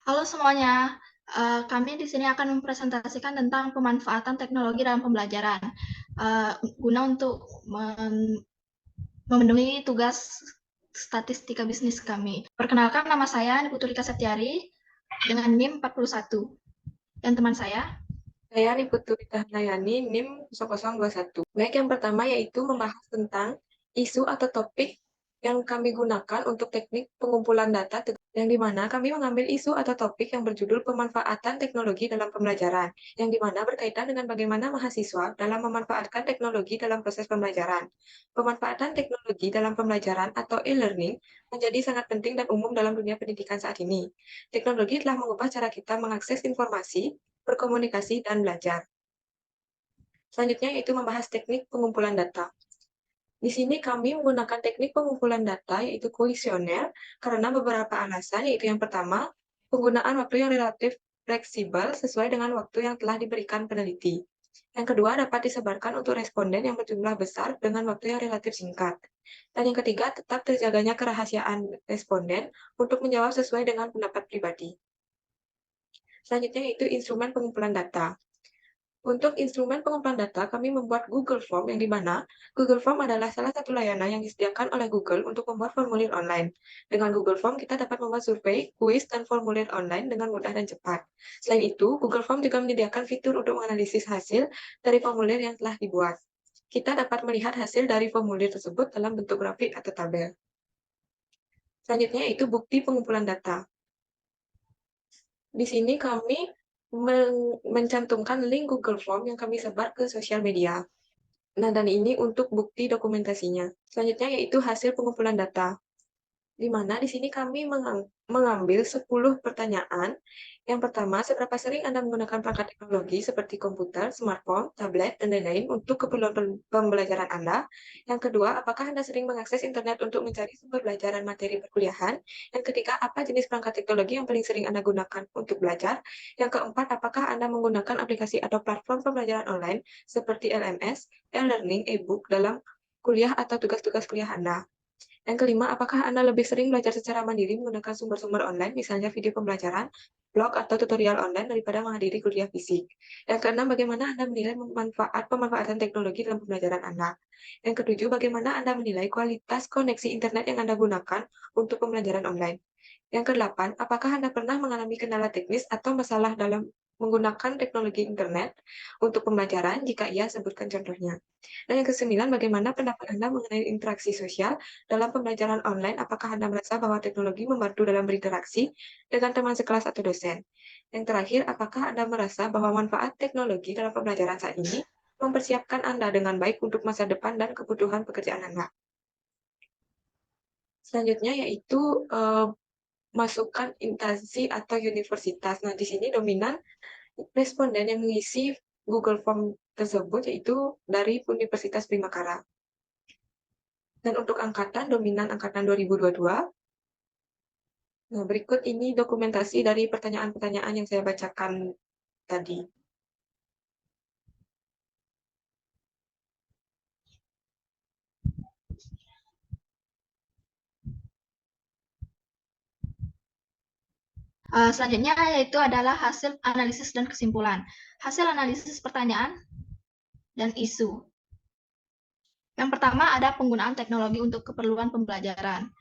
Halo semuanya, kami di sini akan mempresentasikan tentang pemanfaatan teknologi dalam pembelajaran, guna untuk memenuhi tugas statistika bisnis kami. Perkenalkan, nama saya Niputu Rika Septiari dengan NIM 41. Dan teman saya, Saya Niputu Handayani, NIM 0021. Baik, yang pertama yaitu membahas tentang isu atau topik yang kami gunakan untuk teknik pengumpulan data, yang dimana kami mengambil isu atau topik yang berjudul pemanfaatan teknologi dalam pembelajaran, yang dimana berkaitan dengan bagaimana mahasiswa dalam memanfaatkan teknologi dalam proses pembelajaran. Pemanfaatan teknologi dalam pembelajaran atau e-learning menjadi sangat penting dan umum dalam dunia pendidikan saat ini. Teknologi telah mengubah cara kita mengakses informasi, berkomunikasi, dan belajar. Selanjutnya yaitu membahas teknik pengumpulan data. Di sini kami menggunakan teknik pengumpulan data yaitu kuesioner karena beberapa alasan, yaitu yang pertama, penggunaan waktu yang relatif fleksibel sesuai dengan waktu yang telah diberikan peneliti. Yang kedua, dapat disebarkan untuk responden yang berjumlah besar dengan waktu yang relatif singkat. Dan yang ketiga, tetap terjaganya kerahasiaan responden untuk menjawab sesuai dengan pendapat pribadi. Selanjutnya yaitu instrumen pengumpulan data. Untuk instrumen pengumpulan data, kami membuat Google Form, yang dimana Google Form adalah salah satu layanan yang disediakan oleh Google untuk membuat formulir online. Dengan Google Form, kita dapat membuat survei, kuis, dan formulir online dengan mudah dan cepat. Selain itu, Google Form juga menyediakan fitur untuk menganalisis hasil dari formulir yang telah dibuat. Kita dapat melihat hasil dari formulir tersebut dalam bentuk grafik atau tabel. Selanjutnya, yaitu bukti pengumpulan data. Di sini kami mencantumkan link Google Form yang kami sebar ke sosial media. Nah, dan ini untuk bukti dokumentasinya. Selanjutnya yaitu hasil pengumpulan data, di mana di sini kami mengambil 10 pertanyaan. Yang pertama, seberapa sering Anda menggunakan perangkat teknologi seperti komputer, smartphone, tablet, dan lain-lain untuk keperluan pembelajaran Anda? Yang kedua, apakah Anda sering mengakses internet untuk mencari sumber belajaran materi perkuliahan? Yang ketiga, apa jenis perangkat teknologi yang paling sering Anda gunakan untuk belajar? Yang keempat, apakah Anda menggunakan aplikasi atau platform pembelajaran online seperti LMS, e-learning, e-book dalam kuliah atau tugas-tugas kuliah Anda? Yang kelima, apakah Anda lebih sering belajar secara mandiri menggunakan sumber-sumber online, misalnya video pembelajaran, blog, atau tutorial online daripada menghadiri kuliah fisik? Yang keenam, bagaimana Anda menilai pemanfaatan teknologi dalam pembelajaran Anda? Yang ketujuh, bagaimana Anda menilai kualitas koneksi internet yang Anda gunakan untuk pembelajaran online? Yang kedelapan, apakah Anda pernah mengalami kendala teknis atau masalah dalam menggunakan teknologi internet untuk pembelajaran? Jika iya, sebutkan contohnya. Dan yang kesembilan, bagaimana pendapat Anda mengenai interaksi sosial dalam pembelajaran online? Apakah Anda merasa bahwa teknologi membantu dalam berinteraksi dengan teman sekelas atau dosen? Yang terakhir, apakah Anda merasa bahwa manfaat teknologi dalam pembelajaran saat ini mempersiapkan Anda dengan baik untuk masa depan dan kebutuhan pekerjaan Anda? Selanjutnya yaitu masukkan instansi atau universitas. Nah, di sini dominan responden yang mengisi Google Form tersebut yaitu dari Universitas Bhimakara. Dan untuk angkatan, dominan angkatan 2022. Nah, berikut ini dokumentasi dari pertanyaan-pertanyaan yang saya bacakan tadi. selanjutnya yaitu adalah hasil analisis dan kesimpulan. Hasil analisis pertanyaan dan isu. Yang pertama ada penggunaan teknologi untuk keperluan pembelajaran.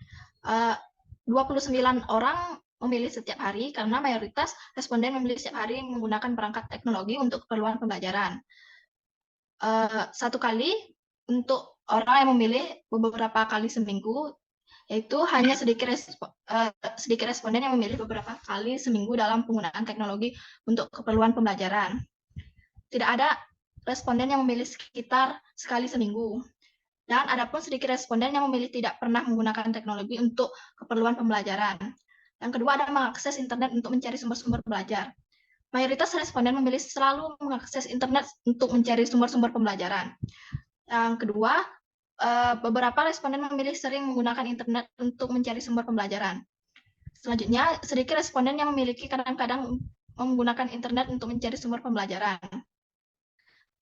29 orang memilih setiap hari karena mayoritas responden memilih setiap hari menggunakan perangkat teknologi untuk keperluan pembelajaran. Satu kali untuk orang yang memilih beberapa kali seminggu, yaitu hanya sedikit responden yang memilih beberapa kali seminggu dalam penggunaan teknologi untuk keperluan pembelajaran. Tidak ada responden yang memilih sekitar sekali seminggu. Dan adapun sedikit responden yang memilih tidak pernah menggunakan teknologi untuk keperluan pembelajaran. Yang kedua ada mengakses internet untuk mencari sumber-sumber belajar. Mayoritas responden memilih selalu mengakses internet untuk mencari sumber-sumber pembelajaran. Yang kedua, beberapa responden memilih sering menggunakan internet untuk mencari sumber pembelajaran. Selanjutnya, sedikit responden yang memiliki kadang-kadang menggunakan internet untuk mencari sumber pembelajaran.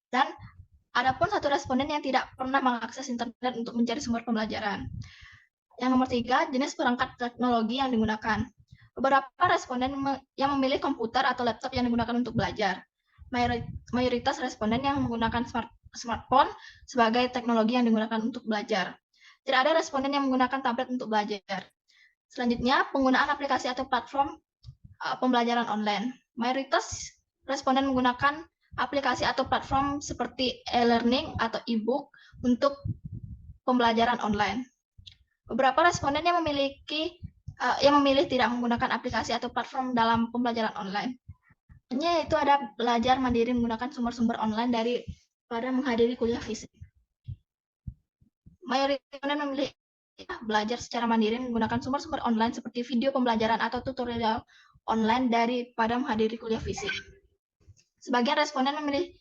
Dan adapun satu responden yang tidak pernah mengakses internet untuk mencari sumber pembelajaran. Yang nomor 3, jenis perangkat teknologi yang digunakan. Beberapa responden yang memilih komputer atau laptop yang digunakan untuk belajar. Mayoritas responden yang menggunakan smartphone sebagai teknologi yang digunakan untuk belajar. Tidak ada responden yang menggunakan tablet untuk belajar. Selanjutnya, penggunaan aplikasi atau platform pembelajaran online. Mayoritas responden menggunakan aplikasi atau platform seperti e-learning atau e-book untuk pembelajaran online. Beberapa responden yang memilih tidak menggunakan aplikasi atau platform dalam pembelajaran online. Itu ada belajar mandiri menggunakan sumber-sumber online daripada menghadiri kuliah fisik. Mayoritas responden memilih belajar secara mandiri menggunakan sumber-sumber online seperti video pembelajaran atau tutorial online daripada menghadiri kuliah fisik. Sebagian responden memilih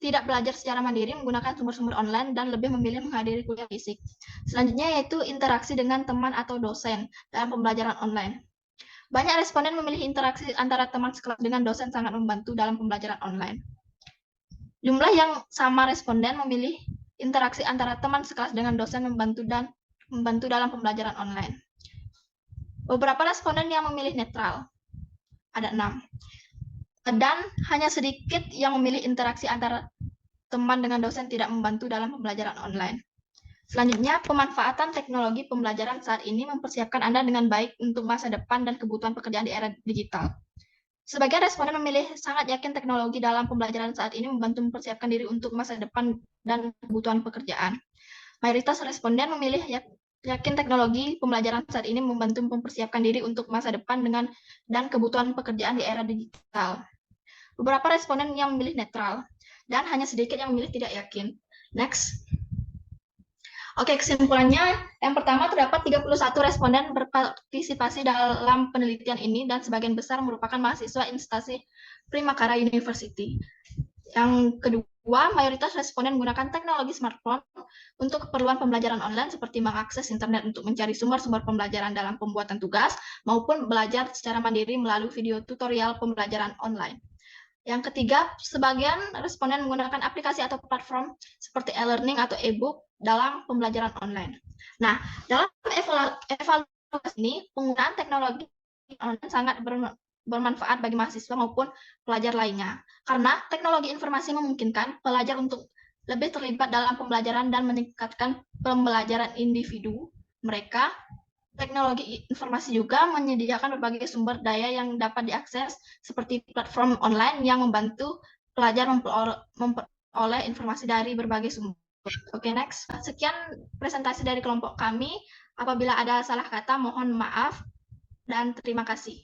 tidak belajar secara mandiri menggunakan sumber-sumber online dan lebih memilih menghadiri kuliah fisik. Selanjutnya yaitu interaksi dengan teman atau dosen dalam pembelajaran online. Banyak responden memilih interaksi antara teman sekelas dengan dosen sangat membantu dalam pembelajaran online. Jumlah yang sama responden memilih interaksi antara teman sekelas dengan dosen membantu dalam pembelajaran online. Beberapa responden yang memilih netral, ada 6. Dan hanya sedikit yang memilih interaksi antara teman dengan dosen tidak membantu dalam pembelajaran online. Selanjutnya, pemanfaatan teknologi pembelajaran saat ini mempersiapkan Anda dengan baik untuk masa depan dan kebutuhan pekerjaan di era digital. Sebagian responden memilih sangat yakin teknologi dalam pembelajaran saat ini membantu mempersiapkan diri untuk masa depan dan kebutuhan pekerjaan. Mayoritas responden memilih yakin teknologi pembelajaran saat ini membantu mempersiapkan diri untuk masa depan dan kebutuhan pekerjaan di era digital. Beberapa responden yang memilih netral, dan hanya sedikit yang memilih tidak yakin. Next. Oke, kesimpulannya, yang pertama terdapat 31 responden berpartisipasi dalam penelitian ini dan sebagian besar merupakan mahasiswa instansi Primakara University. Yang kedua, mayoritas responden menggunakan teknologi smartphone untuk keperluan pembelajaran online seperti mengakses internet untuk mencari sumber-sumber pembelajaran dalam pembuatan tugas maupun belajar secara mandiri melalui video tutorial pembelajaran online. Yang ketiga, sebagian responden menggunakan aplikasi atau platform seperti e-learning atau e-book dalam pembelajaran online. Nah, dalam evaluasi ini, penggunaan teknologi online sangat bermanfaat bagi mahasiswa maupun pelajar lainnya. Karena teknologi informasi memungkinkan pelajar untuk lebih terlibat dalam pembelajaran dan meningkatkan pembelajaran individu mereka. Teknologi informasi juga menyediakan berbagai sumber daya yang dapat diakses seperti platform online yang membantu pelajar memperoleh informasi dari berbagai sumber. Oke, next. Sekian presentasi dari kelompok kami. Apabila ada salah kata, mohon maaf dan terima kasih.